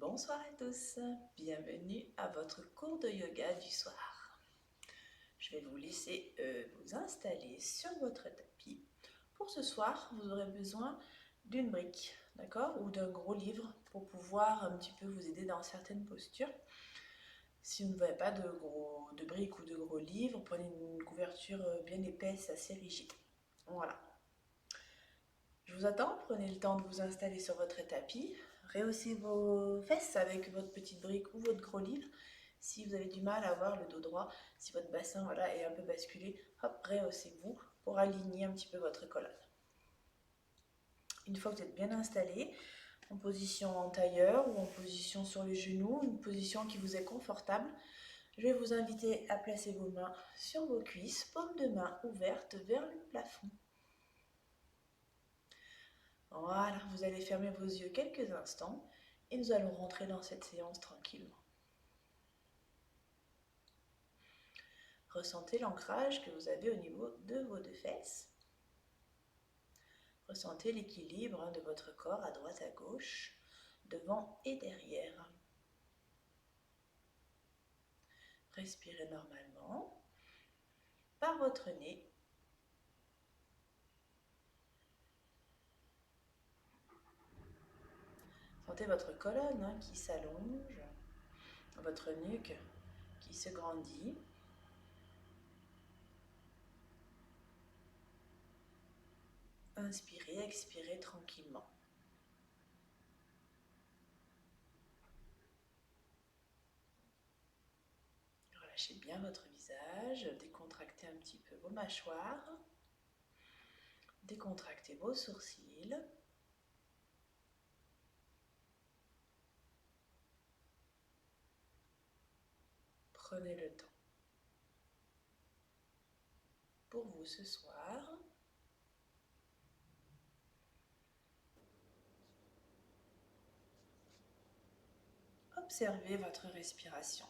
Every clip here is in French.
Bonsoir à tous, bienvenue à votre cours de yoga du soir. Je vais vous laisser vous installer sur votre tapis. Pour ce soir, vous aurez besoin d'une brique, d'accord, ou d'un gros livre pour pouvoir un petit peu vous aider dans certaines postures. Si vous n'avez pas de briques ou de gros livres, prenez une couverture bien épaisse, assez rigide. Voilà. Je vous attends, prenez le temps de vous installer sur votre tapis, rehaussez vos fesses avec votre petite brique ou votre gros livre. Si vous avez du mal à avoir le dos droit, si votre bassin est un peu basculé, hop, rehaussez-vous pour aligner un petit peu votre colonne. Une fois que vous êtes bien installé, en position en tailleur ou en position sur les genoux, une position qui vous est confortable, je vais vous inviter à placer vos mains sur vos cuisses, paumes de main ouvertes vers le plafond. Voilà, vous allez fermer vos yeux quelques instants et nous allons rentrer dans cette séance tranquillement. Ressentez l'ancrage que vous avez au niveau de vos deux fesses. Ressentez l'équilibre de votre corps à droite à gauche, devant et derrière. Respirez normalement par votre nez. Sentez votre colonne qui s'allonge, votre nuque qui se grandit. Inspirez, expirez tranquillement. Relâchez bien votre visage, décontractez un petit peu vos mâchoires, décontractez vos sourcils. Prenez le temps pour vous ce soir. Observez votre respiration.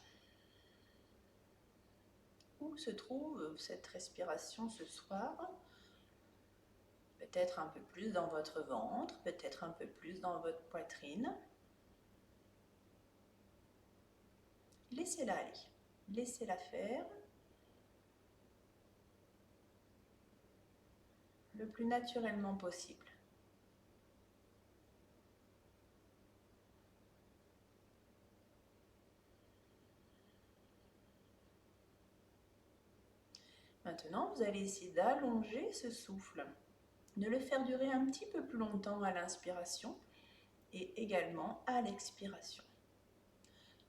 Où se trouve cette respiration ce soir? Peut-être un peu plus dans votre ventre, peut-être un peu plus dans votre poitrine. Laissez-la aller, laissez-la faire. Le plus naturellement possible. Maintenant, vous allez essayer d'allonger ce souffle, de le faire durer un petit peu plus longtemps à l'inspiration et également à l'expiration.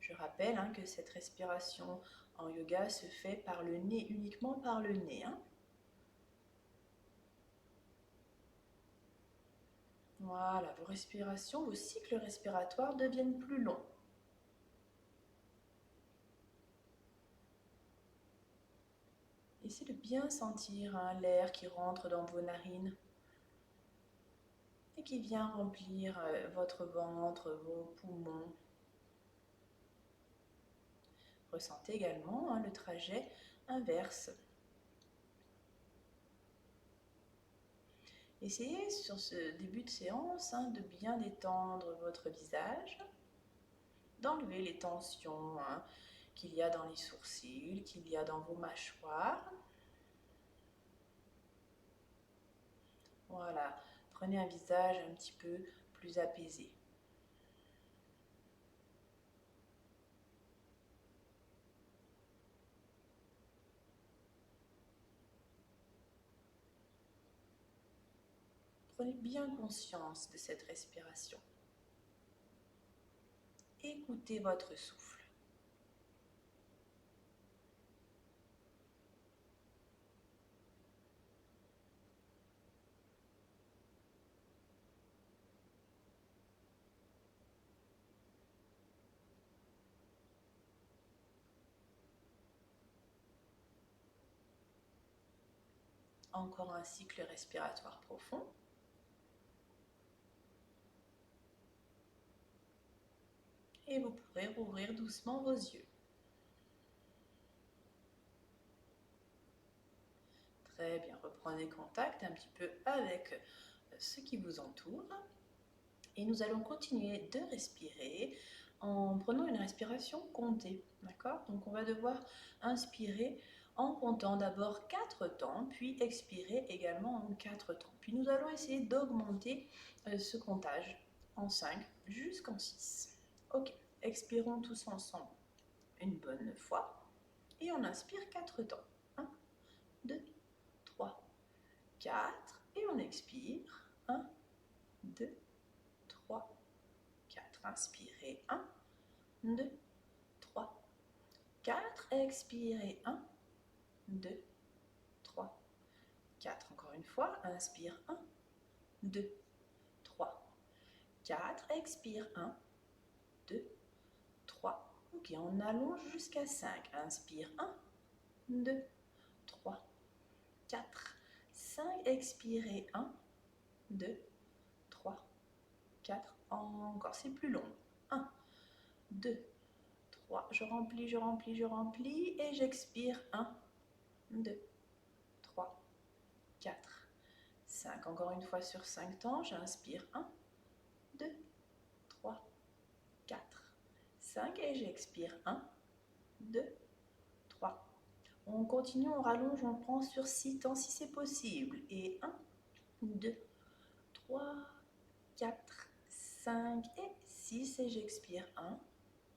Je rappelle que cette respiration en yoga se fait par le nez, uniquement par le nez. Voilà, vos respirations, vos cycles respiratoires deviennent plus longs. Essayez de bien sentir l'air qui rentre dans vos narines et qui vient remplir votre ventre, vos poumons. Ressentez également le trajet inverse. Essayez sur ce début de séance de bien détendre votre visage, d'enlever les tensions qu'il y a dans les sourcils, qu'il y a dans vos mâchoires. Voilà, prenez un visage un petit peu plus apaisé. Prenez bien conscience de cette respiration. Écoutez votre souffle. Encore un cycle respiratoire profond. Et vous pourrez rouvrir doucement vos yeux. Très bien, reprenez contact un petit peu avec ce qui vous entoure. Et nous allons continuer de respirer en prenant une respiration comptée, d'accord? Donc on va devoir inspirer en comptant d'abord 4 temps, puis expirer également en 4 temps. Puis nous allons essayer d'augmenter ce comptage en 5 jusqu'en 6. Ok, expirons tous ensemble une bonne fois et on inspire 4 temps. 1, 2, 3, 4 et on expire. 1, 2, 3, 4. Inspirez. 1, 2, 3, 4. Expirez. 1, 2, 3, 4. Encore une fois. Inspire. 1, 2, 3, 4. Expire. 1, 2, 3. Ok, on allonge jusqu'à 5. Inspire. 1, 2, 3, 4, 5. Expirez. 1, 2, 3, 4. Encore, c'est plus long. 1, 2, 3. Je remplis, je remplis, je remplis. Et j'expire. 1, 2, 3, 4, 5. Encore une fois sur 5 temps. J'inspire. 1, 2, 3, 4, 5. Et j'expire. 1, 2, 3. On continue, on rallonge, on prend sur 6 temps si c'est possible. Et 1, 2, 3, 4, 5 et 6. Et j'expire. 1,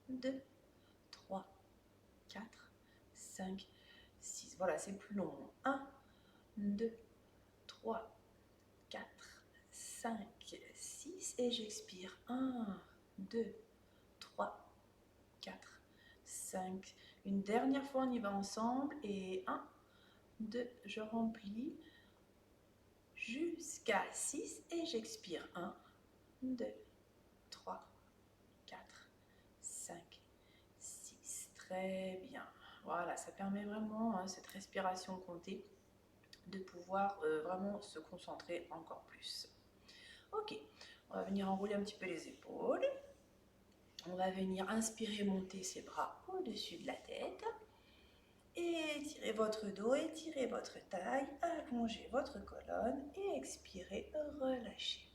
2, 3, 4, 5, 6. Voilà, c'est plus long. 1, 2, 3, 4, 5, 6. Et j'expire. 1, 2, 3, 4, 5. Une dernière fois, on y va ensemble. Et 1, 2, je remplis jusqu'à 6 et j'expire. 1, 2, 3, 4, 5, 6. Très bien. Voilà, ça permet vraiment, cette respiration comptée, de pouvoir vraiment se concentrer encore plus. Ok, on va venir enrouler un petit peu les épaules. On va venir inspirer, monter ses bras au-dessus de la tête. Étirez votre dos, étirez votre taille, allongez votre colonne et expirez, relâchez.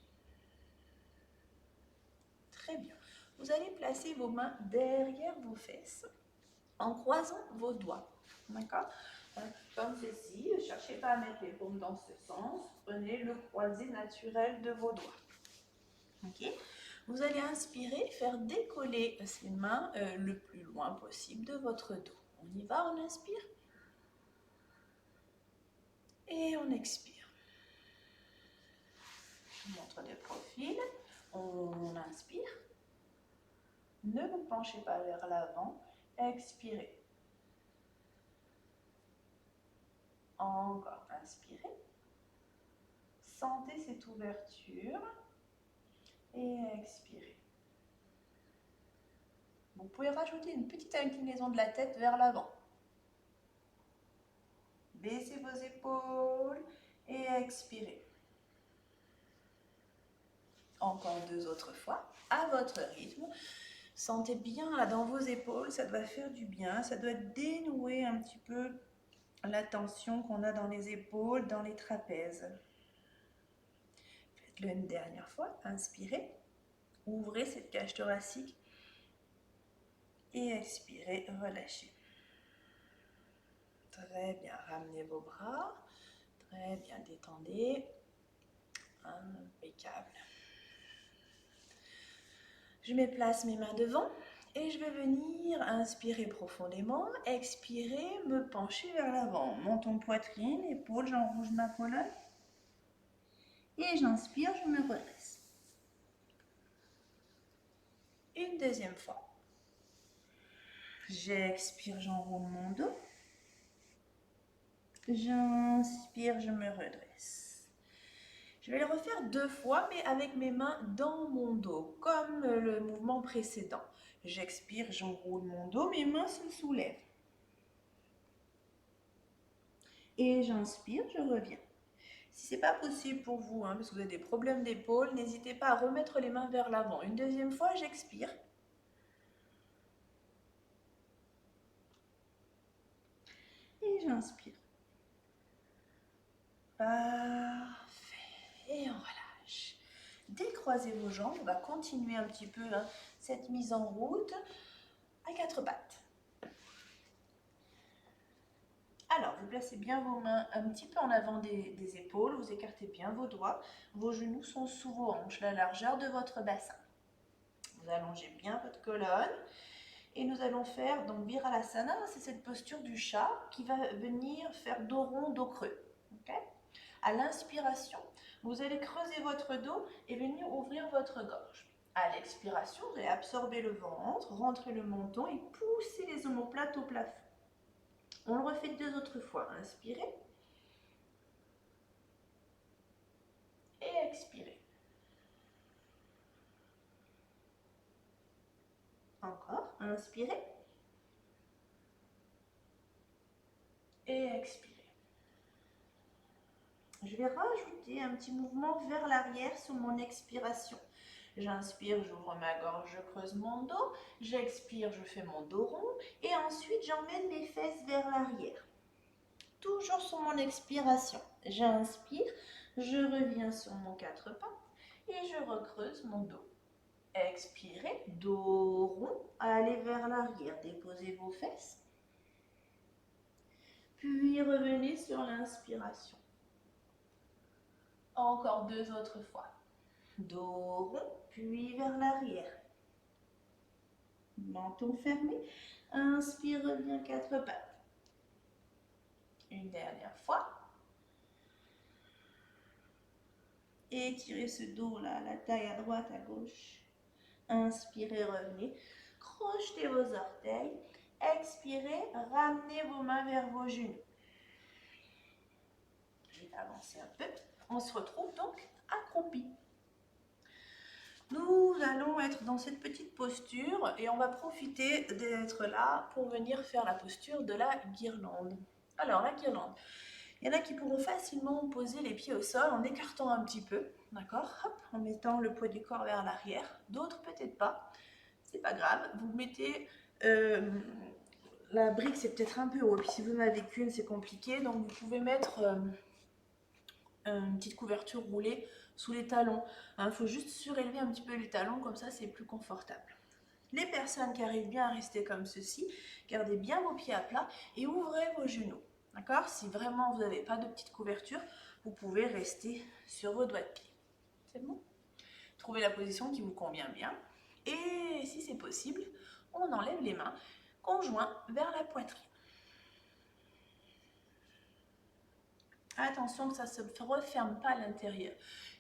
Très bien. Vous allez placer vos mains derrière vos fesses en croisant vos doigts. D'accord? Comme ceci, ne cherchez pas à mettre les paumes dans ce sens. Prenez le croisé naturel de vos doigts. Ok? Vous allez inspirer, faire décoller ces mains le plus loin possible de votre dos. On y va, on inspire. Et on expire. Je vous montre de profil. On inspire. Ne vous penchez pas vers l'avant. Expirez. Encore, inspirez. Sentez cette ouverture. Et expirez. Vous pouvez rajouter une petite inclinaison de la tête vers l'avant. Baissez vos épaules et expirez. Encore 2 autres fois, à votre rythme. Sentez bien là dans vos épaules, ça doit faire du bien, ça doit dénouer un petit peu la tension qu'on a dans les épaules, dans les trapèzes. Faites-le une dernière fois, inspirez, ouvrez cette cage thoracique et expirez, relâchez. Très bien, ramenez vos bras, très bien, détendez, impeccable. Je me place mes mains devant et je vais venir inspirer profondément, expirer, me pencher vers l'avant. Menton, poitrine, épaules, j'enrouge ma colonne. Et j'inspire, je me redresse. Une deuxième fois. J'expire, j'enroule mon dos. J'inspire, je me redresse. Je vais le refaire 2 fois, mais avec mes mains dans mon dos, comme le mouvement précédent. J'expire, j'enroule mon dos, mes mains se soulèvent. Et j'inspire, je reviens. Si ce n'est pas possible pour vous, parce que vous avez des problèmes d'épaule, n'hésitez pas à remettre les mains vers l'avant. Une deuxième fois, j'expire. Et j'inspire. Parfait. Et on relâche. décroisez vos jambes. On va continuer un petit peu cette mise en route à quatre pattes. Alors, vous placez bien vos mains un petit peu en avant des épaules, vous écartez bien vos doigts, vos genoux sont sous vos hanches, la largeur de votre bassin. Vous allongez bien votre colonne et nous allons faire donc Viralasana, c'est cette posture du chat qui va venir faire dos rond, dos creux. Okay? À l'inspiration, vous allez creuser votre dos et venir ouvrir votre gorge. À l'expiration, vous allez absorber le ventre, rentrer le menton et pousser les omoplates au plafond. On le refait 2 autres fois. Inspirez. Et expirez. Encore. Inspirez. Et expirez. Je vais rajouter un petit mouvement vers l'arrière sur mon expiration. J'inspire, j'ouvre ma gorge, je creuse mon dos. J'expire, je fais mon dos rond. Et ensuite, j'emmène mes fesses vers l'arrière. Toujours sur mon expiration. J'inspire, je reviens sur mon 4 pattes et je recreuse mon dos. Expirez, dos rond, allez vers l'arrière, déposez vos fesses. Puis revenez sur l'inspiration. Encore 2 autres fois. Dos rond, puis vers l'arrière. Menton fermé. Inspire, reviens 4 pattes. Une dernière fois. Étirez ce dos-là, la taille à droite, à gauche. Inspirez, revenez. Crochetez vos orteils. Expirez, ramenez vos mains vers vos genoux. Je vais avancer un peu. On se retrouve donc accroupi. Nous allons être dans cette petite posture et on va profiter d'être là pour venir faire la posture de la guirlande. Alors, la guirlande, il y en a qui pourront facilement poser les pieds au sol en écartant un petit peu, d'accord, en mettant le poids du corps vers l'arrière. D'autres, peut-être pas. C'est pas grave. Vous mettez... la brique, c'est peut-être un peu haut. Puis si vous n'en avez qu'une, c'est compliqué. Donc, vous pouvez mettre... une petite couverture roulée sous les talons. Il faut juste surélever un petit peu les talons, comme ça c'est plus confortable. Les personnes qui arrivent bien à rester comme ceci, gardez bien vos pieds à plat et ouvrez vos genoux. D'accord? Si vraiment vous n'avez pas de petite couverture, vous pouvez rester sur vos doigts de pied. C'est bon? Trouvez la position qui vous convient bien. Et si c'est possible, on enlève les mains conjoints vers la poitrine. Attention que ça ne se referme pas à l'intérieur.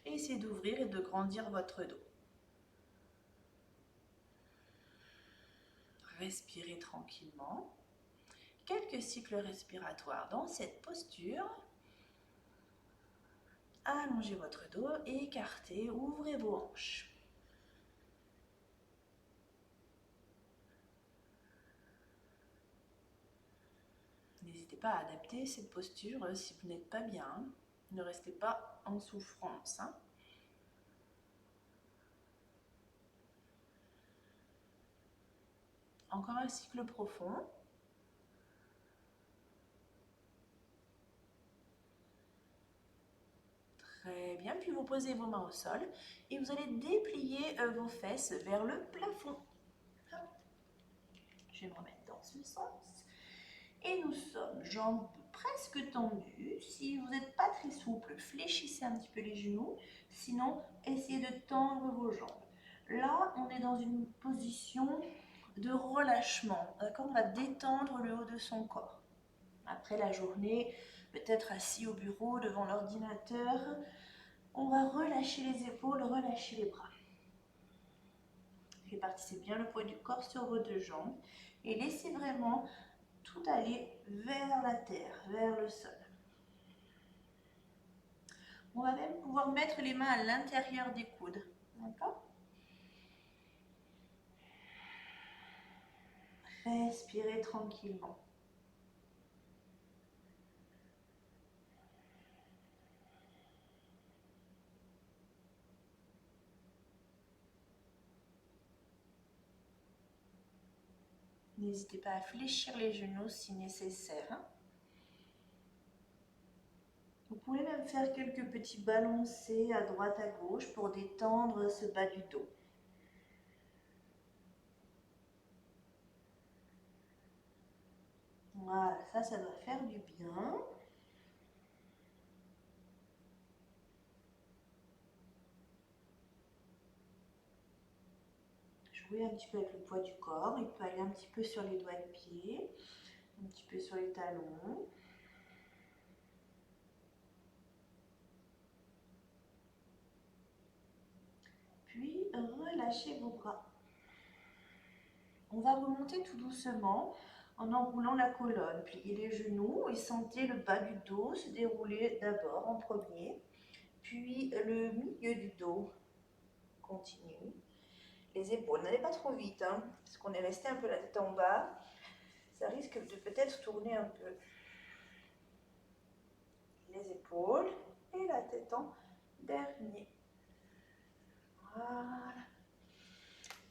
Et essayez d'ouvrir et de grandir votre dos. Respirez tranquillement. Quelques cycles respiratoires dans cette posture. Allongez votre dos, écartez, ouvrez vos hanches. N'hésitez pas à adapter cette posture si vous n'êtes pas bien. Ne restez pas en souffrance. Encore un cycle profond. Très bien, puis vous posez vos mains au sol et vous allez déplier vos fesses vers le plafond. Je vais me remettre dans ce sens. Et nous sommes jambes presque tendues. Si vous n'êtes pas très souple, fléchissez un petit peu les genoux. Sinon, essayez de tendre vos jambes. Là, on est dans une position de relâchement. D'accord? On va détendre le haut de son corps. Après la journée, peut-être assis au bureau devant l'ordinateur, on va relâcher les épaules, relâcher les bras. Répartissez bien le poids du corps sur vos 2 jambes et laissez vraiment tout aller vers la terre, vers le sol. On va même pouvoir mettre les mains à l'intérieur des coudes. D'accord? Respirez tranquillement. N'hésitez pas à fléchir les genoux si nécessaire. Vous pouvez même même faire quelques petits balancés à droite à gauche pour détendre ce bas du dos. Voilà, ça doit faire du bien. Jouer un petit peu avec le poids du corps. Il peut aller un petit peu sur les doigts de pied, un petit peu sur les talons. Puis relâchez vos bras. On va remonter tout doucement en enroulant la colonne. Pliez les genoux et sentez le bas du dos se dérouler d'abord en premier, puis le milieu du dos continue. Les épaules, n'allez pas trop vite, hein, parce qu'on est resté un peu la tête en bas. Ça risque de peut-être tourner un peu. Les épaules et la tête en dernier. Voilà.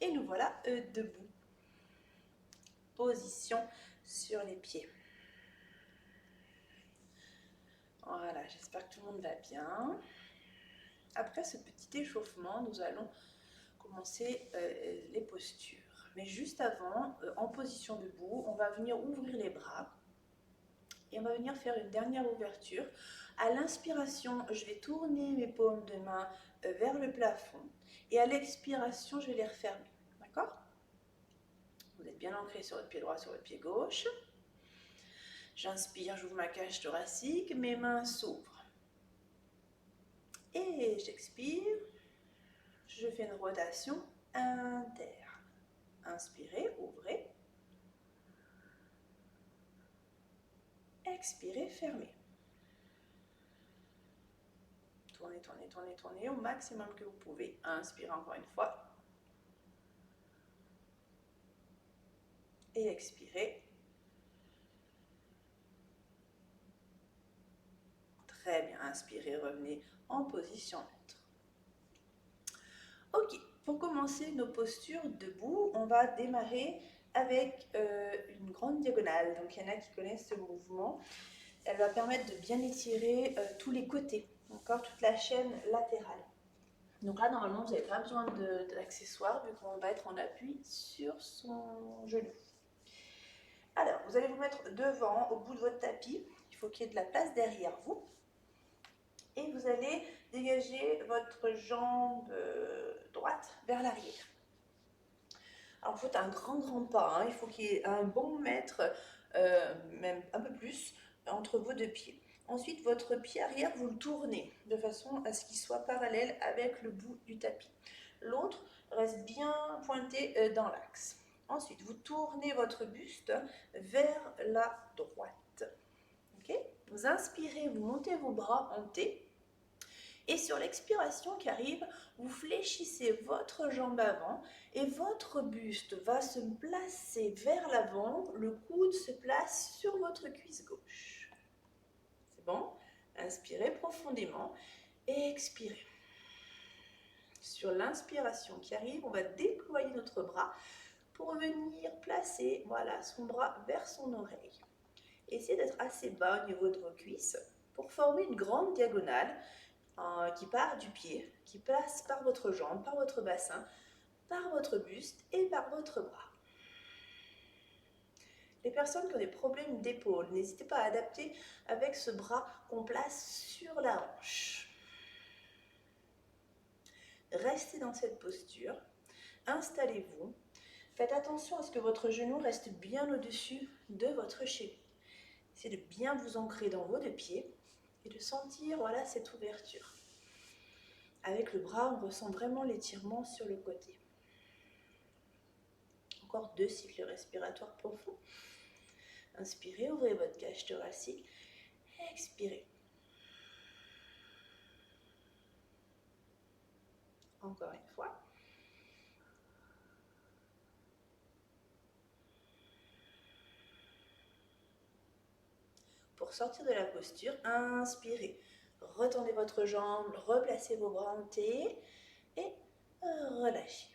Et nous voilà debout. Position sur les pieds. Voilà, j'espère que tout le monde va bien. Après ce petit échauffement, nous allons commencer les postures. Mais juste avant, en position debout, on va venir ouvrir les bras et on va venir faire une dernière ouverture. À l'inspiration, je vais tourner mes paumes de main vers le plafond et à l'expiration, je vais les refermer. D'accord? Vous êtes bien ancré sur votre pied droit, sur votre pied gauche. J'inspire, j'ouvre ma cage thoracique, mes mains s'ouvrent. Et j'expire, je fais une rotation interne. Inspirez, ouvrez. Expirez, fermez. Tournez, tournez, tournez, tournez au maximum que vous pouvez. Inspirez encore une fois. Et expirez. Très bien, inspirez, revenez en position neutre. Ok, pour commencer nos postures debout, on va démarrer avec une grande diagonale. Donc il y en a qui connaissent ce mouvement. Elle va permettre de bien étirer tous les côtés, encore toute la chaîne latérale. Donc là, normalement, vous n'avez pas besoin d'accessoires vu qu'on va être en appui sur son genou. Alors, vous allez vous mettre devant, au bout de votre tapis. Il faut qu'il y ait de la place derrière vous. Et vous allez dégager votre jambe droite vers l'arrière. Alors, il faut un grand pas. Hein. Il faut qu'il y ait un bon mètre, même un peu plus, entre vos deux pieds. Ensuite, votre pied arrière, vous le tournez de façon à ce qu'il soit parallèle avec le bout du tapis. L'autre reste bien pointé dans l'axe. Ensuite, vous tournez votre buste vers la droite. Okay? Vous inspirez, vous montez vos bras en T. Et sur l'expiration qui arrive, vous fléchissez votre jambe avant et votre buste va se placer vers l'avant. Le coude se place sur votre cuisse gauche. C'est bon? Inspirez profondément et expirez. Sur l'inspiration qui arrive, on va déployer notre bras pour venir placer son bras vers son oreille. Essayez d'être assez bas au niveau de vos cuisses pour former une grande diagonale qui part du pied, qui passe par votre jambe, par votre bassin, par votre buste et par votre bras. Les personnes qui ont des problèmes d'épaule, n'hésitez pas à adapter avec ce bras qu'on place sur la hanche. Restez dans cette posture, installez-vous, faites attention à ce que votre genou reste bien au-dessus de votre cheville. Essayez de bien vous ancrer dans vos deux pieds et de sentir cette ouverture. Avec le bras, on ressent vraiment l'étirement sur le côté. Encore 2 cycles respiratoires profonds. Inspirez, ouvrez votre cage thoracique. Expirez. Encore une fois. Pour sortir de la posture, inspirez. Retendez votre jambe, replacez vos bras en T et relâchez.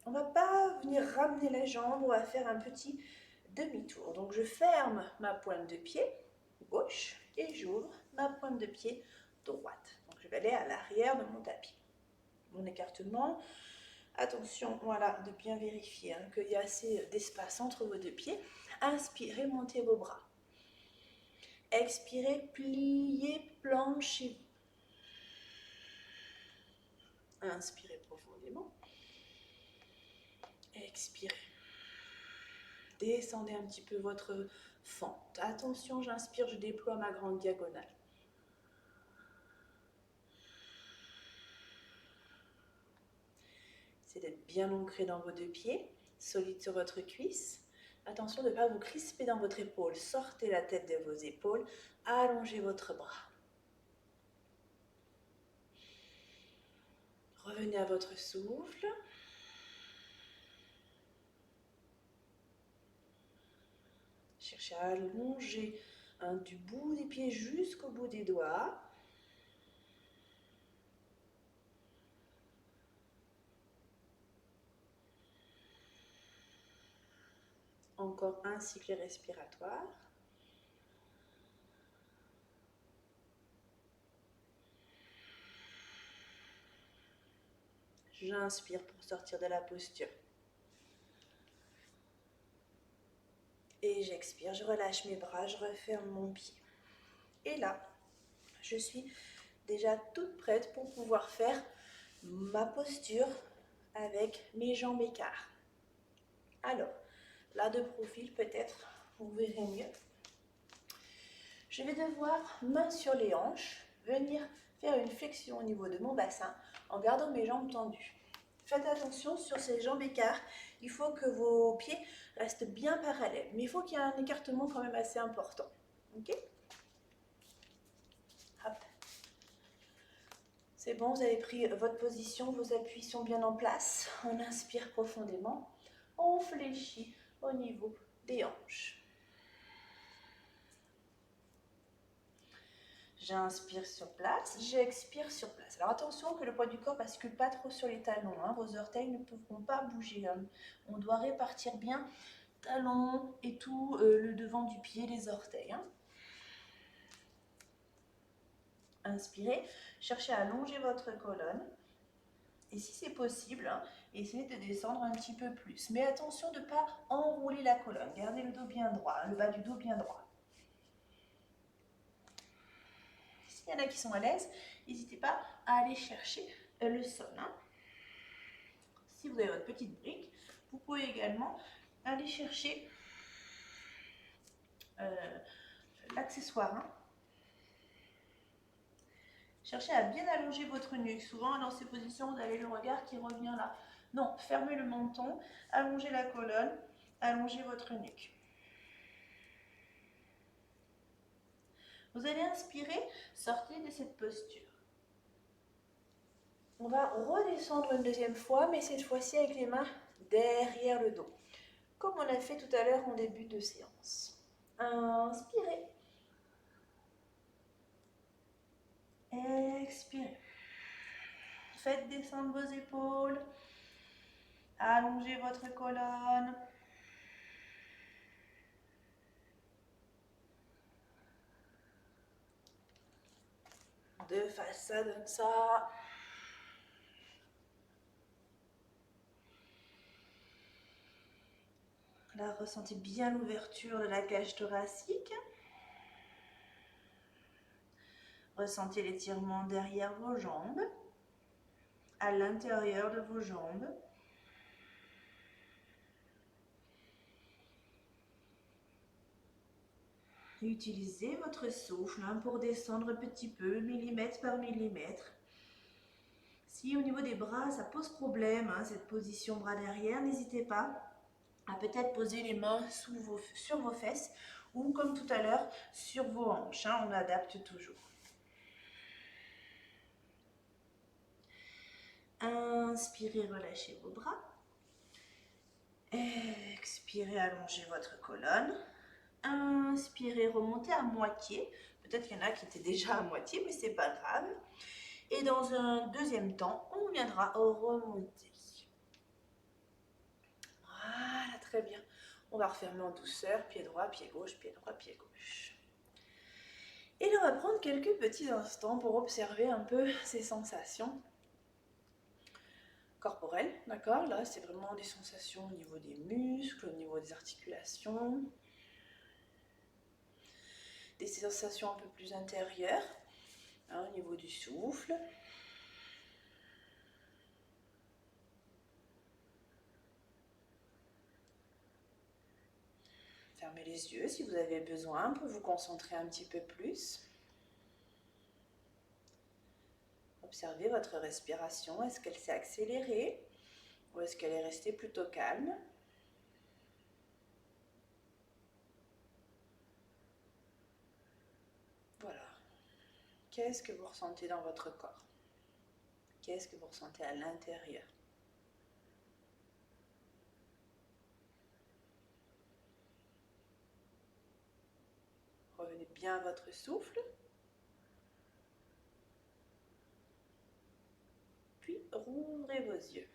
On ne va pas venir ramener la jambe, on va faire un petit demi-tour. Donc je ferme ma pointe de pied gauche et j'ouvre ma pointe de pied droite. Donc, je vais aller à l'arrière de mon tapis. Mon écartement, attention, voilà, de bien vérifier qu'il y a assez d'espace entre vos deux pieds. Inspirez, montez vos bras. Expirez, pliez, planchez-vous. Inspirez profondément. Expirez. Descendez un petit peu votre fente. Attention, j'inspire, je déploie ma grande diagonale. C'est d'être bien ancré dans vos deux pieds, solide sur votre cuisse. Attention de ne pas vous crisper dans votre épaule. Sortez la tête de vos épaules, allongez votre bras. Revenez à votre souffle. Cherchez à allonger du bout des pieds jusqu'au bout des doigts. Encore un cycle respiratoire. J'inspire pour sortir de la posture. Et j'expire, je relâche mes bras, je referme mon pied. Et là, je suis déjà toute prête pour pouvoir faire ma posture avec mes jambes écartes. Alors, là de profil peut-être, vous verrez mieux. Je vais devoir, main sur les hanches, venir faire une flexion au niveau de mon bassin en gardant mes jambes tendues. Faites attention sur ces jambes écartes, il faut que vos pieds restent bien parallèles, mais il faut qu'il y ait un écartement quand même assez important. Ok ? Hop. C'est bon, vous avez pris votre position, vos appuis sont bien en place. On inspire profondément, on fléchit au niveau des hanches. J'inspire sur place, j'expire sur place. Alors attention que le poids du corps ne bascule pas trop sur les talons. Vos orteils ne pourront pas bouger. On doit répartir bien talons et tout le devant du pied, les orteils. Inspirez, cherchez à allonger votre colonne. Et si c'est possible, essayez de descendre un petit peu plus. Mais attention de ne pas enrouler la colonne. Gardez le dos bien droit, le bas du dos bien droit. S'il y en a qui sont à l'aise, n'hésitez pas à aller chercher le sol. Si vous avez votre petite brique, vous pouvez également aller chercher l'accessoire. Cherchez à bien allonger votre nuque. Souvent, dans ces positions, vous avez le regard qui revient là. Non, fermez le menton, allongez la colonne, allongez votre nuque. Vous allez inspirer, sortez de cette posture. On va redescendre une deuxième fois, mais cette fois-ci avec les mains derrière le dos, comme on a fait tout à l'heure en début de séance. Inspirez. Expirez. Faites descendre vos épaules. Allongez votre colonne. De face, ça donne ça. Là, ressentez bien l'ouverture de la cage thoracique. Ressentez l'étirement derrière vos jambes, à l'intérieur de vos jambes. Utilisez votre souffle pour descendre un petit peu, millimètre par millimètre. Si au niveau des bras, ça pose problème, cette position bras derrière, n'hésitez pas à peut-être poser les mains sur vos fesses ou comme tout à l'heure, sur vos hanches. On adapte toujours. Inspirez, relâchez vos bras. Expirez, allongez votre colonne. Inspirez, remontez à moitié. Peut-être qu'il y en a qui étaient déjà à moitié, mais c'est pas grave. Et dans un deuxième temps, on viendra remonter. Voilà, très bien. On va refermer en douceur, pied droit, pied gauche, pied droit, pied gauche. Et là, on va prendre quelques petits instants pour observer un peu ces sensations corporelles, d'accord? Là, c'est vraiment des sensations au niveau des muscles, au niveau des articulations, des sensations un peu plus intérieures, hein, au niveau du souffle. Fermez les yeux si vous avez besoin pour vous concentrer un petit peu plus. Observez votre respiration. Est-ce qu'elle s'est accélérée ou est-ce qu'elle est restée plutôt calme? Voilà. Qu'est-ce que vous ressentez dans votre corps? Qu'est-ce que vous ressentez à l'intérieur? Revenez bien à votre souffle. Puis rouvrez vos yeux.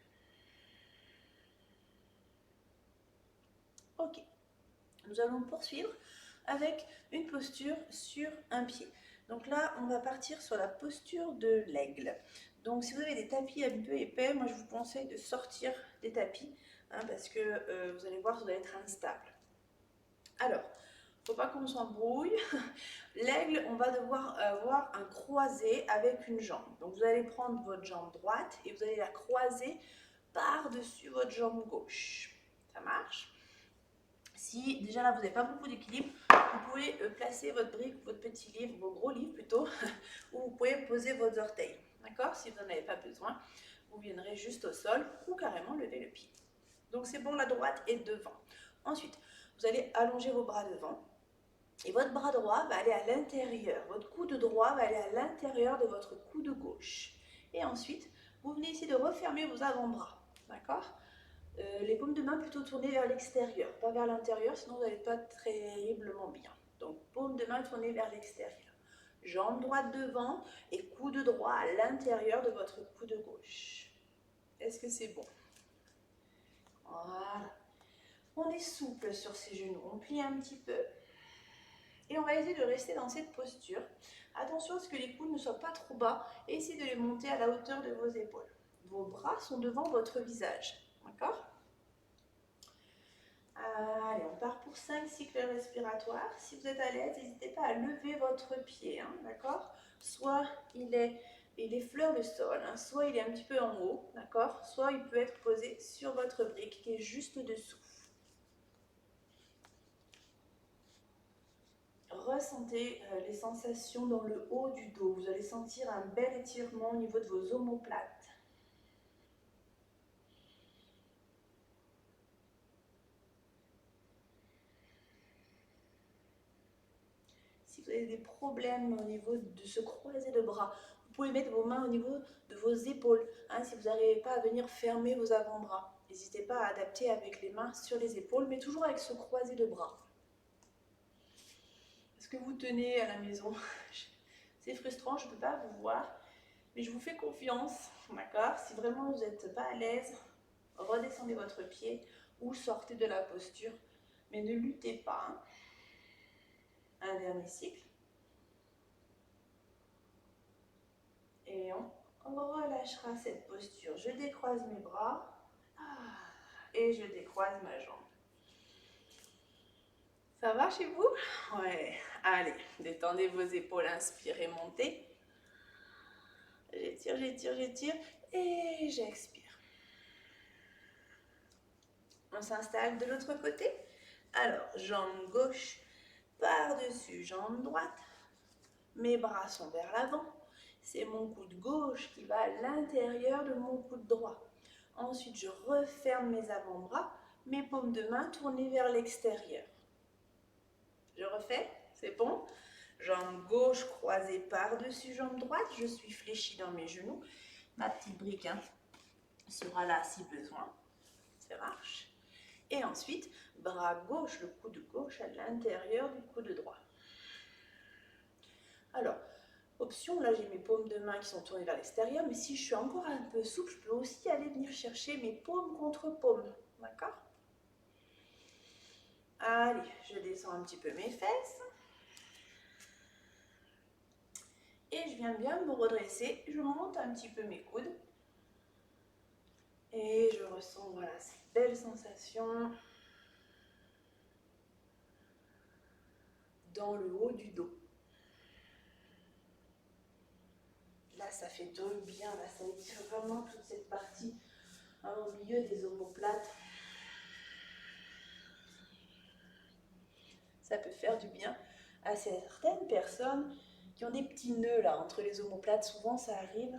Ok. Nous allons poursuivre avec une posture sur un pied. Donc là, on va partir sur la posture de l'aigle. Donc si vous avez des tapis un peu épais, moi je vous conseille de sortir des tapis, hein, parce que vous allez voir, vous allez être instable. Alors, il ne faut pas qu'on s'embrouille. L'aigle, on va devoir avoir un croisé avec une jambe. Donc vous allez prendre votre jambe droite et vous allez la croiser par-dessus votre jambe gauche. Ça marche? Si déjà là vous n'avez pas beaucoup d'équilibre, vous pouvez placer votre brique, votre petit livre, vos gros livres plutôt, où vous pouvez poser vos orteils. D'accord? Si vous n'en avez pas besoin, vous viendrez juste au sol ou carrément lever le pied. Donc c'est bon, la droite est devant. Ensuite, vous allez allonger vos bras devant et votre bras droit va aller à l'intérieur. Votre coude droit va aller à l'intérieur de votre coude gauche. Et ensuite, vous venez ici de refermer vos avant-bras. D'accord? Les paumes de main plutôt tournées vers l'extérieur, pas vers l'intérieur, sinon vous n'allez pas terriblement bien. Donc paume de main tournée vers l'extérieur. Jambe droite devant et coude droit à l'intérieur de votre coude gauche. Est-ce que c'est bon? Voilà. On est souple sur ses genoux, on plie un petit peu. Et on va essayer de rester dans cette posture. Attention à ce que les coudes ne soient pas trop bas et essayez de les monter à la hauteur de vos épaules. Vos bras sont devant votre visage. D'accord? Allez, on part pour 5 cycles respiratoires. Si vous êtes à l'aise, n'hésitez pas à lever votre pied, hein, d'accord? Soit il effleure le sol, hein, soit il est un petit peu en haut, d'accord? Soit il peut être posé sur votre brique qui est juste dessous. Ressentez les sensations dans le haut du dos. Vous allez sentir un bel étirement au niveau de vos omoplates. Si vous avez des problèmes au niveau de ce croisé de bras, vous pouvez mettre vos mains au niveau de vos épaules. Hein, si vous n'arrivez pas à venir fermer vos avant-bras, n'hésitez pas à adapter avec les mains sur les épaules, mais toujours avec ce croisé de bras. Est-ce que vous tenez à la maison? C'est frustrant, je ne peux pas vous voir, mais je vous fais confiance, d'accord? Si vraiment vous n'êtes pas à l'aise, redescendez votre pied ou sortez de la posture, mais ne luttez pas. Hein. Un dernier cycle. Et on relâchera cette posture. Je décroise mes bras et je décroise ma jambe. Ça va chez vous? Ouais. Allez, détendez vos épaules, inspirez, montez. J'étire, j'étire, j'étire et j'expire. On s'installe de l'autre côté. Alors, jambe gauche par-dessus jambe droite. Mes bras sont vers l'avant. C'est mon coude gauche qui va à l'intérieur de mon coude droit. Ensuite, je referme mes avant-bras, mes paumes de main tournées vers l'extérieur. Je refais, c'est bon. Jambe gauche croisée par-dessus jambe droite. Je suis fléchie dans mes genoux. Ma petite brique sera là si besoin. Ça marche. Et ensuite, bras gauche, le coude gauche à l'intérieur du coude droit. Alors, option, là j'ai mes paumes de main qui sont tournées vers l'extérieur, mais si je suis encore un peu souple, je peux aussi aller venir chercher mes paumes contre paumes. D'accord? Allez, je descends un petit peu mes fesses. Et je viens bien me redresser, je monte un petit peu mes coudes. Et je ressens, voilà, cette belle sensation dans le haut du dos. Là, ça fait du bien, là, ça étire vraiment toute cette partie au milieu des omoplates. Ça peut faire du bien à certaines personnes qui ont des petits nœuds là entre les omoplates. Souvent, ça arrive.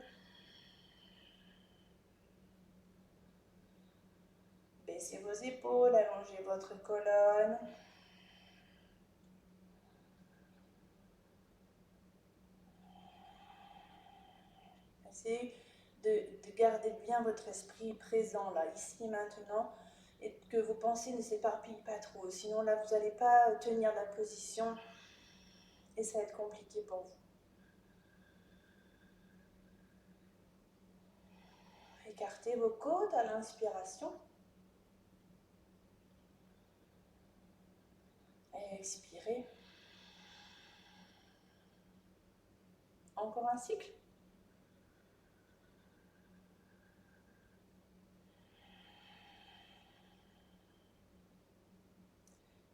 Baissez vos épaules, allongez votre colonne. Essayez de garder bien votre esprit présent là, ici et maintenant, et que vos pensées ne s'éparpillent pas trop. Sinon là, vous n'allez pas tenir la position et ça va être compliqué pour vous. Écartez vos côtes à l'inspiration. Et expirez. Encore un cycle.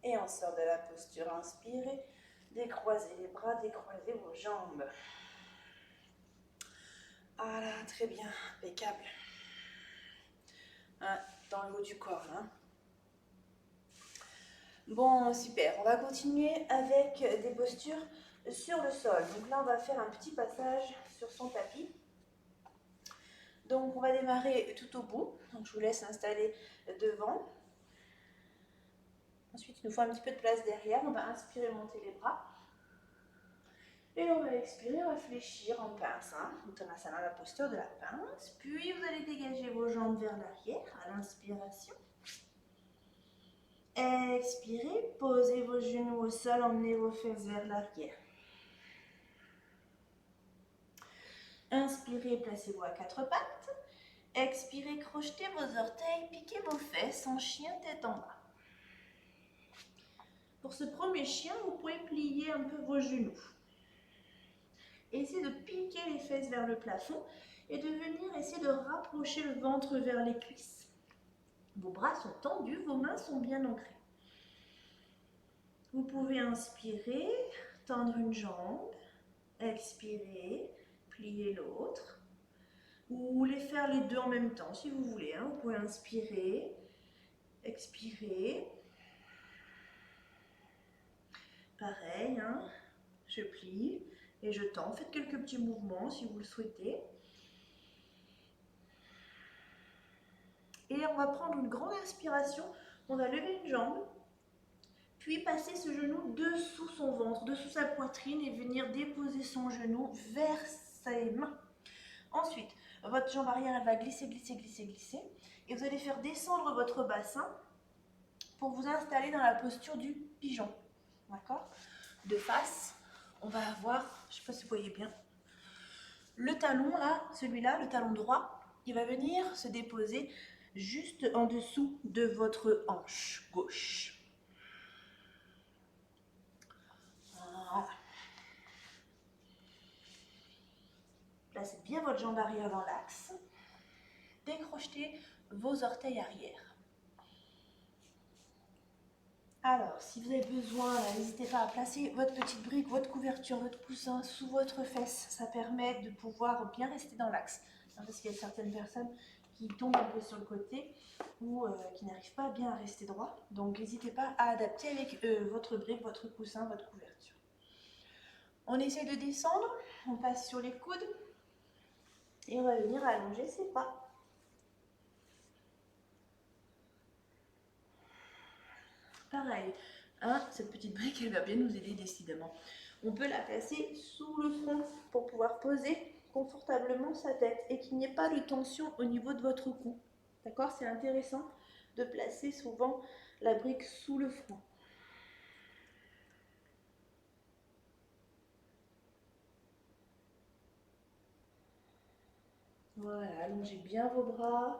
Et on sort de la posture, inspirez. Décroisez les bras, décroisez vos jambes. Voilà, très bien, impeccable. Hein, dans le haut du corps, là. Bon, super. On va continuer avec des postures sur le sol. Donc là, on va faire un petit passage sur son tapis. Donc, on va démarrer tout au bout. Donc, je vous laisse installer devant. Ensuite, il nous faut un petit peu de place derrière. On va inspirer, monter les bras. Et on va expirer, réfléchir en pince. Uttanasana, la posture de la pince. Puis, vous allez dégager vos jambes vers l'arrière à l'inspiration. Expirez, posez vos genoux au sol, emmenez vos fesses vers l'arrière. Inspirez, placez-vous à quatre pattes. Expirez, crochetez vos orteils, piquez vos fesses en chien tête en bas. Pour ce premier chien, vous pouvez plier un peu vos genoux. Essayez de piquer les fesses vers le plafond et de venir essayer de rapprocher le ventre vers les cuisses. Vos bras sont tendus, vos mains sont bien ancrées. Vous pouvez inspirer, tendre une jambe, expirer, plier l'autre, ou les faire les deux en même temps si vous voulez. Vous pouvez inspirer, expirer. Pareil, je plie et je tends. Faites quelques petits mouvements si vous le souhaitez. Et on va prendre une grande inspiration. On va lever une jambe, puis passer ce genou dessous son ventre, dessous sa poitrine et venir déposer son genou vers ses mains. Ensuite, votre jambe arrière elle va glisser, glisser, glisser, glisser. Et vous allez faire descendre votre bassin pour vous installer dans la posture du pigeon. D'accord? De face, on va avoir, je ne sais pas si vous voyez bien, le talon là, celui-là, le talon droit, il va venir se déposer juste en dessous de votre hanche gauche. Voilà. Placez bien votre jambe arrière dans l'axe. Décrochetez vos orteils arrière. Alors, si vous avez besoin, n'hésitez pas à placer votre petite brique, votre couverture, votre coussin sous votre fesse. Ça permet de pouvoir bien rester dans l'axe. Parce qu'il y a certaines personnes qui tombent un peu sur le côté ou qui n'arrivent pas bien à rester droit. Donc, n'hésitez pas à adapter avec votre brique, votre coussin, votre couverture. On essaie de descendre, on passe sur les coudes et on va venir allonger ses pas. Pareil, cette petite brique, elle va bien nous aider décidément. On peut la placer sous le front pour pouvoir poser confortablement sa tête et qu'il n'y ait pas de tension au niveau de votre cou. D'accord? C'est intéressant de placer souvent la brique sous le front. Voilà, allongez bien vos bras.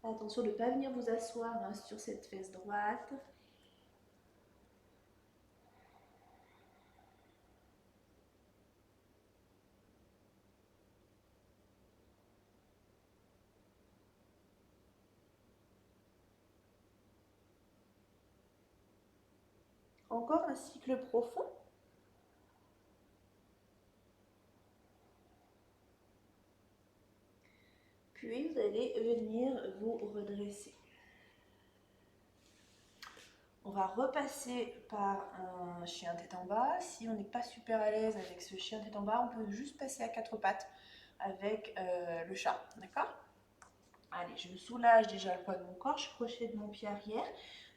Attention de ne pas venir vous asseoir sur cette fesse droite. Encore un cycle profond. Puis vous allez venir vous redresser. On va repasser par un chien tête en bas. Si on n'est pas super à l'aise avec ce chien tête en bas, on peut juste passer à 4 pattes avec le chat, d'accord? Allez, je me soulage déjà le poids de mon corps, je crochette mon pied arrière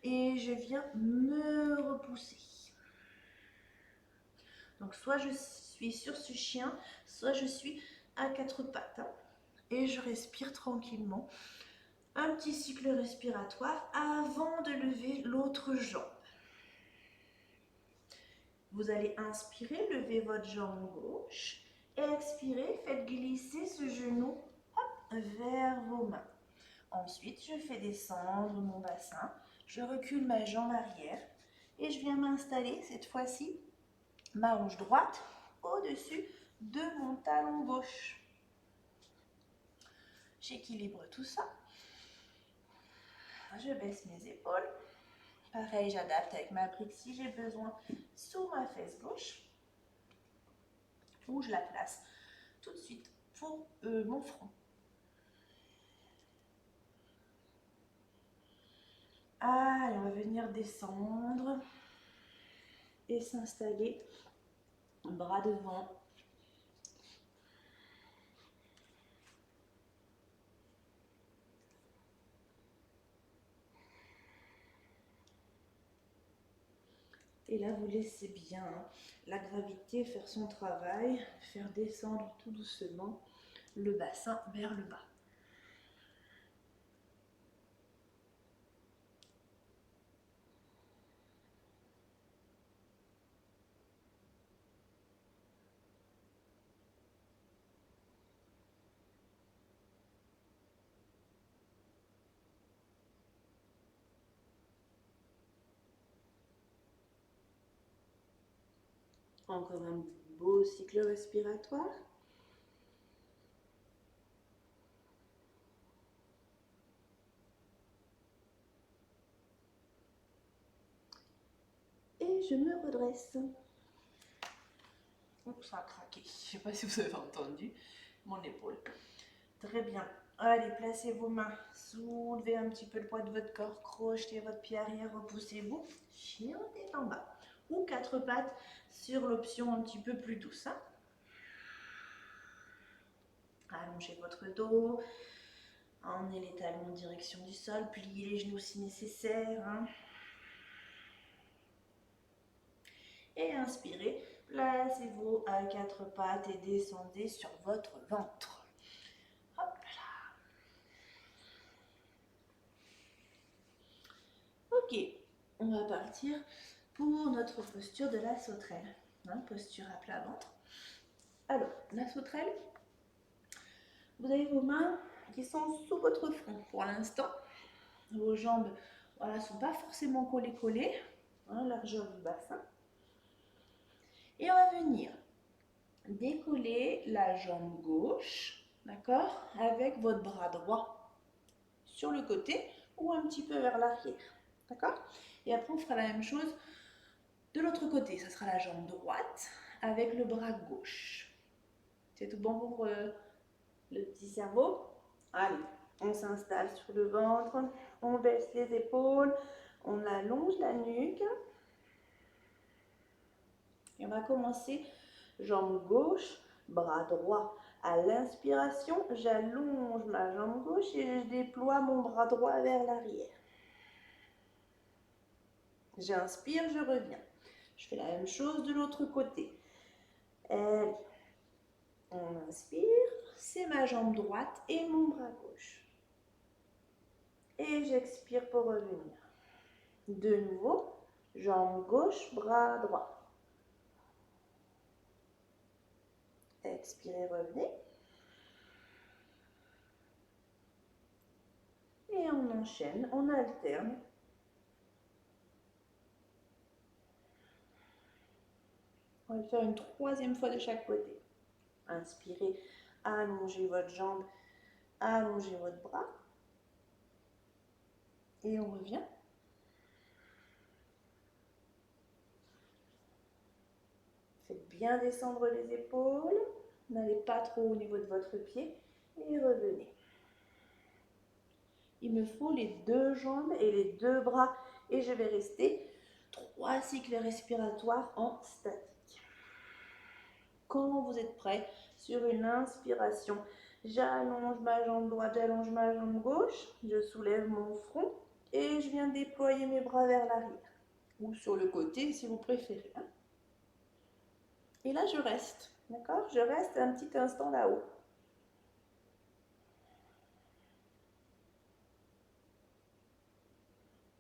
et je viens me repousser. Donc soit je suis sur ce chien, soit je suis à 4 pattes. Et je respire tranquillement. Un petit cycle respiratoire avant de lever l'autre jambe. Vous allez inspirer, lever votre jambe gauche. Expirez, faites glisser ce genou vers vos mains. Ensuite, je fais descendre mon bassin. Je recule ma jambe arrière et je viens m'installer cette fois-ci, ma hanche droite au-dessus de mon talon gauche. J'équilibre tout ça. Je baisse mes épaules. Pareil, j'adapte avec ma brique si j'ai besoin sous ma fesse gauche. Ou je la place tout de suite pour mon front. Allez, on va venir descendre et s'installer. Bras devant. Et là, vous laissez bien la gravité faire son travail, faire descendre tout doucement le bassin vers le bas. Encore un beau cycle respiratoire. Et je me redresse. Oups, ça a craqué. Je ne sais pas si vous avez entendu mon épaule. Très bien. Allez, placez vos mains. Soulevez un petit peu le poids de votre corps. Crochetez votre pied arrière. Repoussez-vous. Chien tête en bas. Ou 4 pattes sur l'option un petit peu plus douce. Allongez votre dos. Emmenez les talons en direction du sol. Pliez les genoux si nécessaire. Et inspirez. Placez-vous à 4 pattes et descendez sur votre ventre. Hop là. Ok, on va partir pour notre posture de la sauterelle. Posture à plat ventre. Alors, la sauterelle, vous avez vos mains qui sont sous votre front pour l'instant. Vos jambes ne sont pas forcément collées, largeur du bassin. Et on va venir décoller la jambe gauche, d'accord, avec votre bras droit sur le côté ou un petit peu vers l'arrière, d'accord. Et après, on fera la même chose de l'autre côté. Ça sera la jambe droite avec le bras gauche. C'est tout bon pour le petit cerveau? Allez, on s'installe sur le ventre, on baisse les épaules, on allonge la nuque. Et on va commencer jambe gauche, bras droit. À l'inspiration, j'allonge ma jambe gauche et je déploie mon bras droit vers l'arrière. J'inspire, je reviens. Je fais la même chose de l'autre côté. Allez. On inspire, c'est ma jambe droite et mon bras gauche. Et j'expire pour revenir. De nouveau, jambe gauche, bras droit. Expirez, revenez. Et on enchaîne, on alterne. On va le faire une troisième fois de chaque côté. Inspirez, allongez votre jambe, allongez votre bras. Et on revient. bien descendre les épaules. N'allez pas trop au niveau de votre pied et revenez. Il me faut les deux jambes et les deux bras et je vais rester 3 cycles respiratoires en statique. Quand vous êtes prêt, sur une inspiration, j'allonge ma jambe droite, j'allonge ma jambe gauche, je soulève mon front et je viens déployer mes bras vers l'arrière ou sur le côté si vous préférez. Et là, je reste, d'accord? Je reste un petit instant là-haut.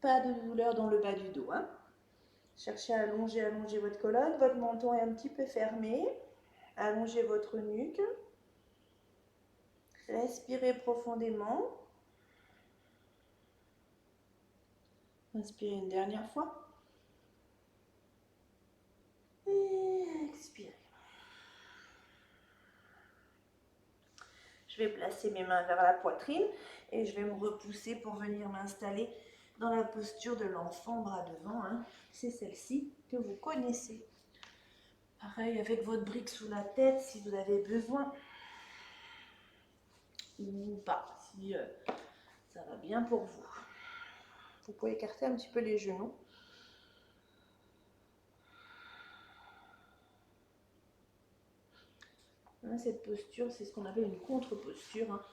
Pas de douleur dans le bas du dos. Cherchez à allonger votre colonne. Votre menton est un petit peu fermé. Allongez votre nuque. Respirez profondément. Inspirez une dernière fois. Et expirez. Je vais placer mes mains vers la poitrine et je vais me repousser pour venir m'installer dans la posture de l'enfant bras devant. C'est celle-ci que vous connaissez. Pareil avec votre brique sous la tête si vous avez besoin. Ou pas, si ça va bien pour vous. Vous pouvez écarter un petit peu les genoux. Cette posture, c'est ce qu'on appelle une contre-posture.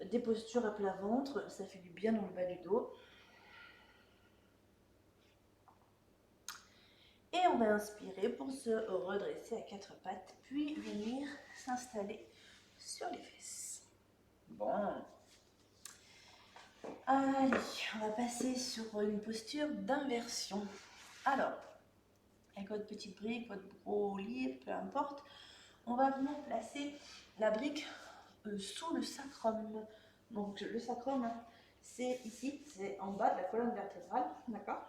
Des postures à plat ventre, ça fait du bien dans le bas du dos. Et on va inspirer pour se redresser à 4 pattes, puis venir s'installer sur les fesses. Bon. Allez, on va passer sur une posture d'inversion. Alors, avec votre petite brique, votre gros livre, peu importe, on va venir placer la brique sous le sacrum. Donc le sacrum, c'est ici, c'est en bas de la colonne vertébrale, d'accord?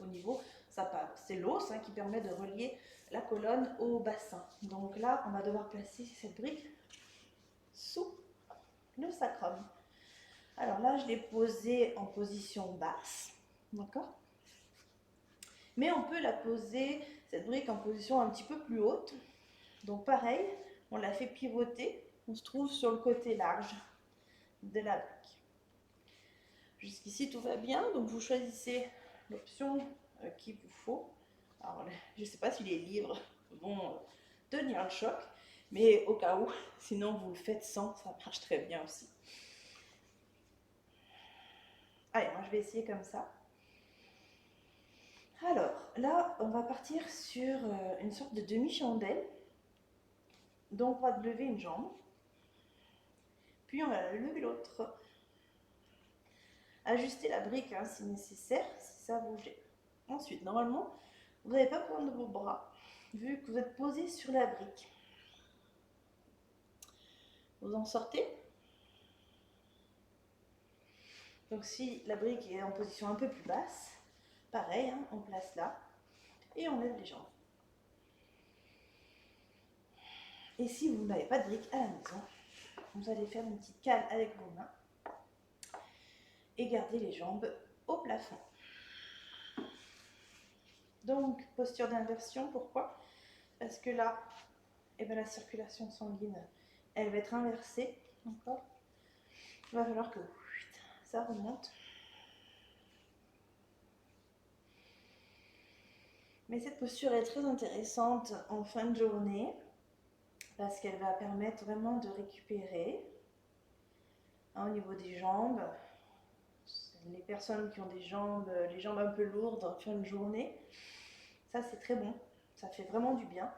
Au niveau, c'est l'os qui permet de relier la colonne au bassin. Donc là, on va devoir placer cette brique sous le sacrum. Alors là, je l'ai posée en position basse, d'accord? Mais on peut la poser, cette brique, en position un petit peu plus haute. Donc pareil, on la fait pivoter, on se trouve sur le côté large de la brique. Jusqu'ici, tout va bien, donc vous choisissez l'option qu'il vous faut. Alors, je ne sais pas si les livres vont tenir le choc, mais au cas où, sinon vous le faites sans, ça marche très bien aussi. Allez, moi je vais essayer comme ça. Alors, là, on va partir sur une sorte de demi-chandelle. Donc, on va lever une jambe, puis on va lever l'autre. Ajustez la brique si nécessaire, si ça vous gêne. Ensuite, normalement, vous n'avez pas besoin de vos bras, vu que vous êtes posé sur la brique. Vous en sortez. Donc si la brique est en position un peu plus basse, pareil, on place là et on lève les jambes. Et si vous n'avez pas de brique à la maison, vous allez faire une petite cale avec vos mains et garder les jambes au plafond. Donc, posture d'inversion, pourquoi? Parce que là, la circulation sanguine, elle va être inversée. Encore. Il va falloir que ça remonte. Mais cette posture est très intéressante en fin de journée parce qu'elle va permettre vraiment de récupérer au niveau des jambes. Les personnes qui ont les jambes un peu lourdes en fin de journée, ça c'est très bon, ça fait vraiment du bien.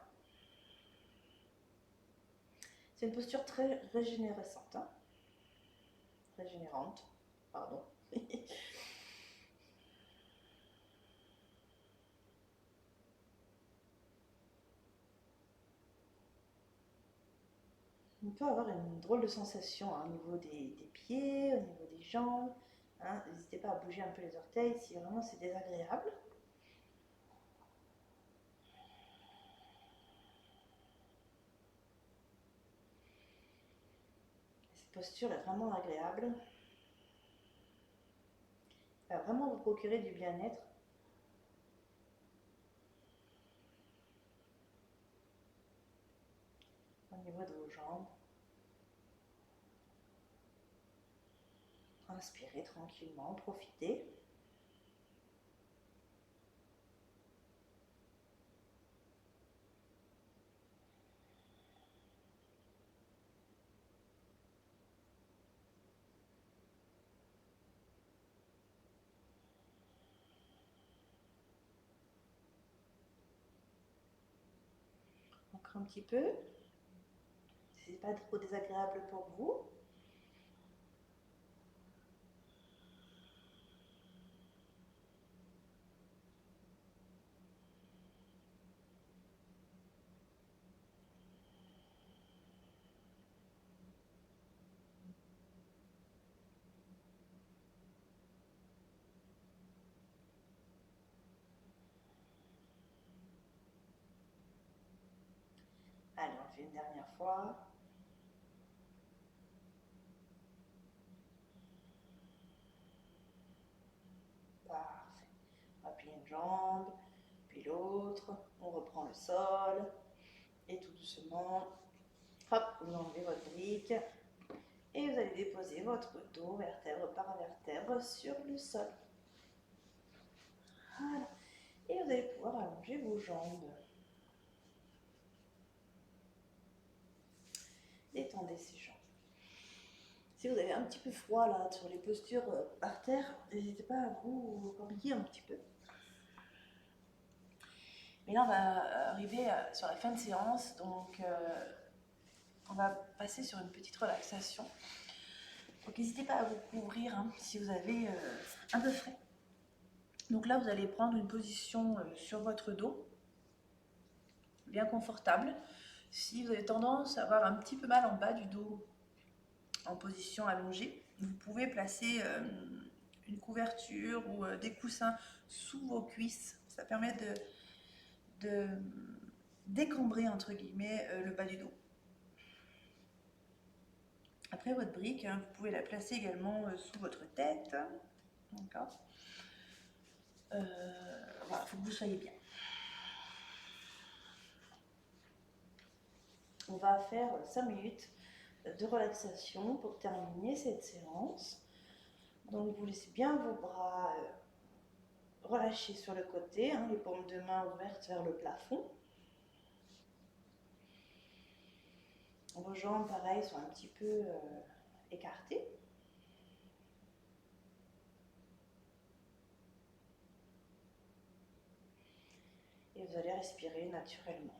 C'est une posture très régénérante. Régénérante, pardon. On peut avoir une drôle de sensation au niveau des pieds, au niveau des jambes. N'hésitez pas à bouger un peu les orteils si vraiment c'est désagréable. Cette posture est vraiment agréable. Elle va vraiment vous procurer du bien-être. niveau de vos jambes. Inspirez tranquillement, profitez. Encore un petit peu. Si ce n'est pas trop désagréable pour vous. Allez, on le fait une dernière fois. Parfait. On va plier une jambe, puis l'autre. On reprend le sol. Et tout doucement, hop, vous enlevez votre brique. Et vous allez déposer votre dos, vertèbre par vertèbre, sur le sol. Voilà. Et vous allez pouvoir allonger vos jambes. Détendez ces jambes. Si vous avez un petit peu froid là sur les postures par terre, n'hésitez pas à vous replier un petit peu. Mais là, on va arriver sur la fin de séance, donc on va passer sur une petite relaxation. Donc n'hésitez pas à vous couvrir hein, si vous avez un peu frais. Donc là, vous allez prendre une position sur votre dos, bien confortable. Si vous avez tendance à avoir un petit peu mal en bas du dos, en position allongée, vous pouvez placer une couverture ou des coussins sous vos cuisses. Ça permet de décambrer, entre guillemets, le bas du dos. Après votre brique, hein, vous pouvez la placer également sous votre tête. D'accord. Voilà, il faut que vous soyez bien. On va faire 5 minutes de relaxation pour terminer cette séance. Donc vous laissez bien vos bras relâchés sur le côté, hein, les paumes de main ouvertes vers le plafond. Vos jambes, pareil, sont un petit peu écartées. Et vous allez respirer naturellement.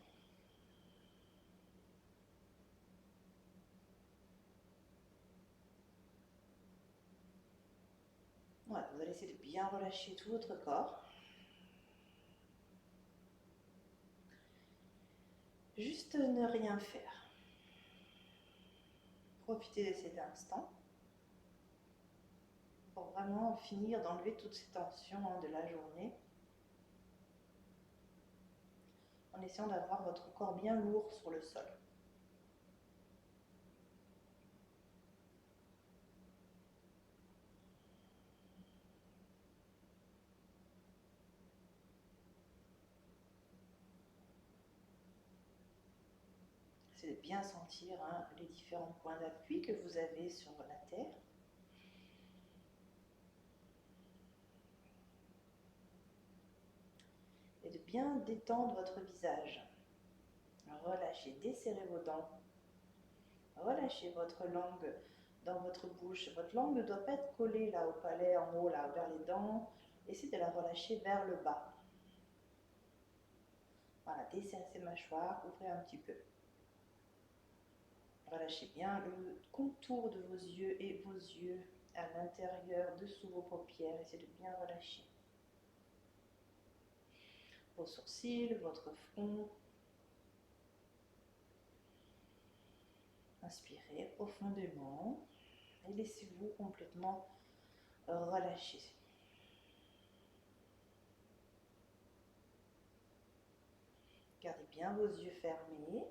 Voilà, vous allez essayer de bien relâcher tout votre corps. Juste ne rien faire. Profitez de cet instant pour vraiment finir d'enlever toutes ces tensions hein, de la journée. En essayant d'avoir votre corps bien lourd sur le sol. C'est de bien sentir hein, les différents points d'appui que vous avez sur la terre. Et de bien détendre votre visage. Relâchez, desserrez vos dents. Relâchez votre langue dans votre bouche. Votre langue ne doit pas être collée là au palais, en haut, là, vers les dents. Essayez de la relâcher vers le bas. Voilà, desserrez ces mâchoires, ouvrez un petit peu. Relâchez bien le contour de vos yeux et vos yeux à l'intérieur, dessous vos paupières. Essayez de bien relâcher. Vos sourcils, votre front. Inspirez profondément et laissez-vous complètement relâcher. Gardez bien vos yeux fermés.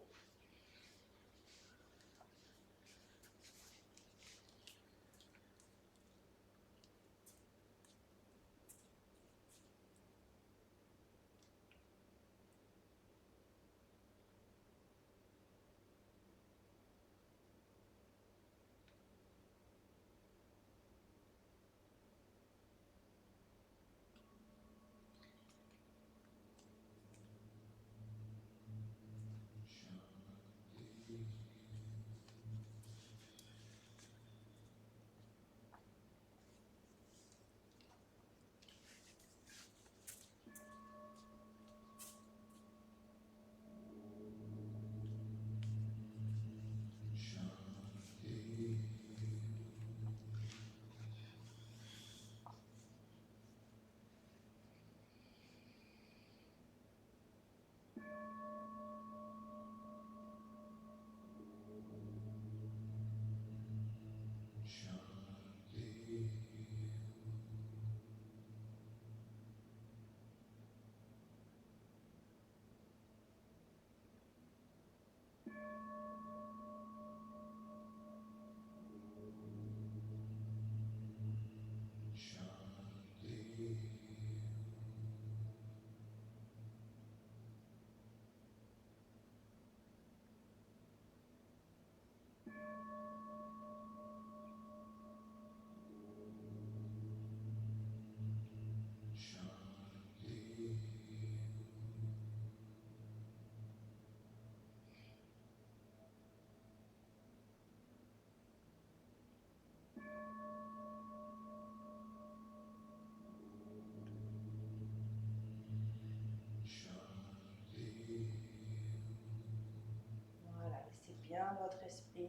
votre esprit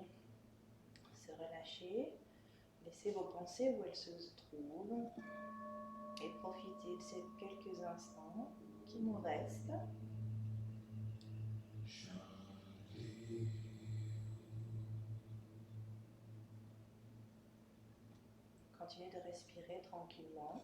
se relâcher. Laissez vos pensées où elles se trouvent et profitez de ces quelques instants qui nous restent. Continuez de respirer tranquillement.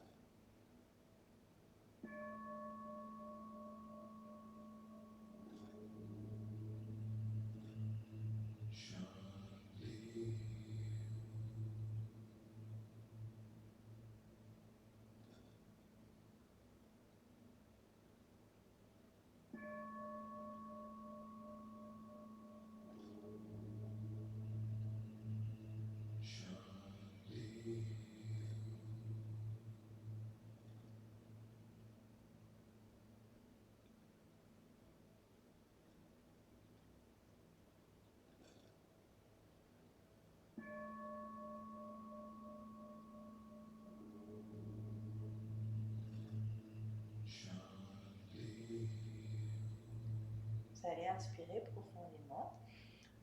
Vous allez inspirer profondément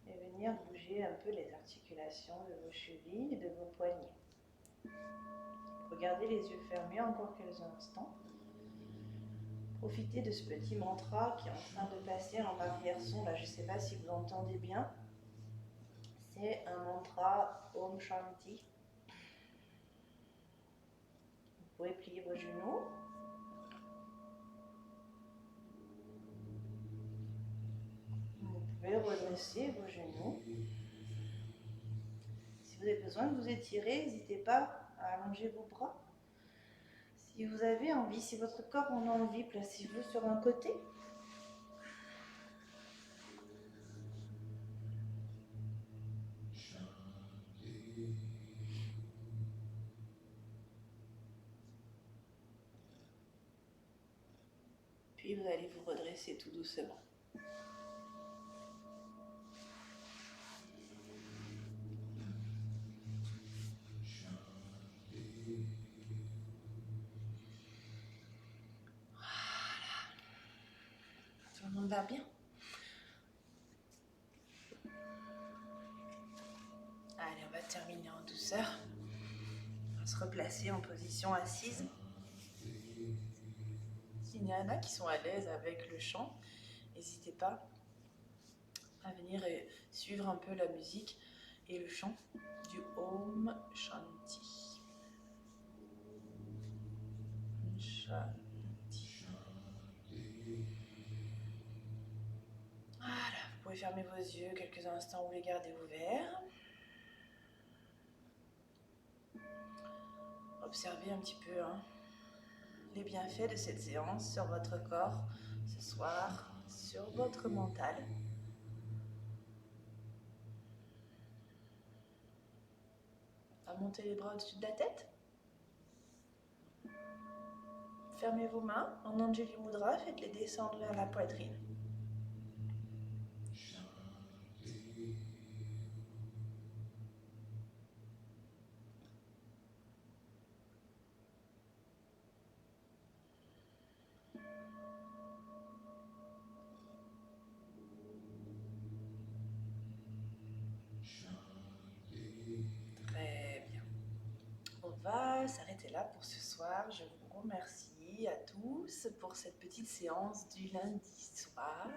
et venir bouger un peu les articulations de vos chevilles et de vos poignets. Regardez les yeux fermés encore quelques instants. Profitez de ce petit mantra qui est en train de passer en arrière-son. Là, je ne sais pas si vous entendez bien. C'est un mantra Om Shanti. Vous pouvez plier vos genoux. Vous pouvez redresser vos genoux. Si vous avez besoin de vous étirer, n'hésitez pas à allonger vos bras. Si vous avez envie, si votre corps en a envie, placez-vous sur un côté. Puis vous allez vous redresser tout doucement. Tout le monde va bien? Allez, on va terminer en douceur. On va se replacer en position assise. S'il y en a qui sont à l'aise avec le chant, n'hésitez pas à venir suivre un peu la musique et le chant du Om Shanti. Om Shanti. Voilà, vous pouvez fermer vos yeux quelques instants ou les garder ouverts. Observez un petit peu les bienfaits de cette séance sur votre corps ce soir, sur votre mental. À monter les bras au-dessus de la tête. Fermez vos mains en Anjali Mudra, faites-les descendre vers la poitrine. Très bien. On va s'arrêter là pour ce soir. Je vous remercie à tous pour cette petite séance du lundi soir.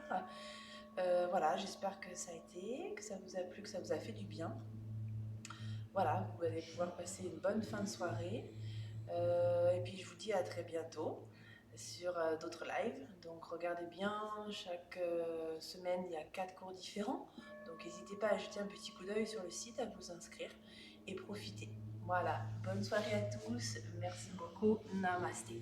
Voilà, j'espère que ça a été, que ça vous a plu, que ça vous a fait du bien. Voilà, vous allez pouvoir passer une bonne fin de soirée. Et puis je vous dis à très bientôt sur d'autres lives. Donc regardez bien, chaque semaine il y a 4 cours différents. Donc n'hésitez pas à jeter un petit coup d'œil sur le site, à vous inscrire et profitez. Voilà, bonne soirée à tous, merci beaucoup, Namasté.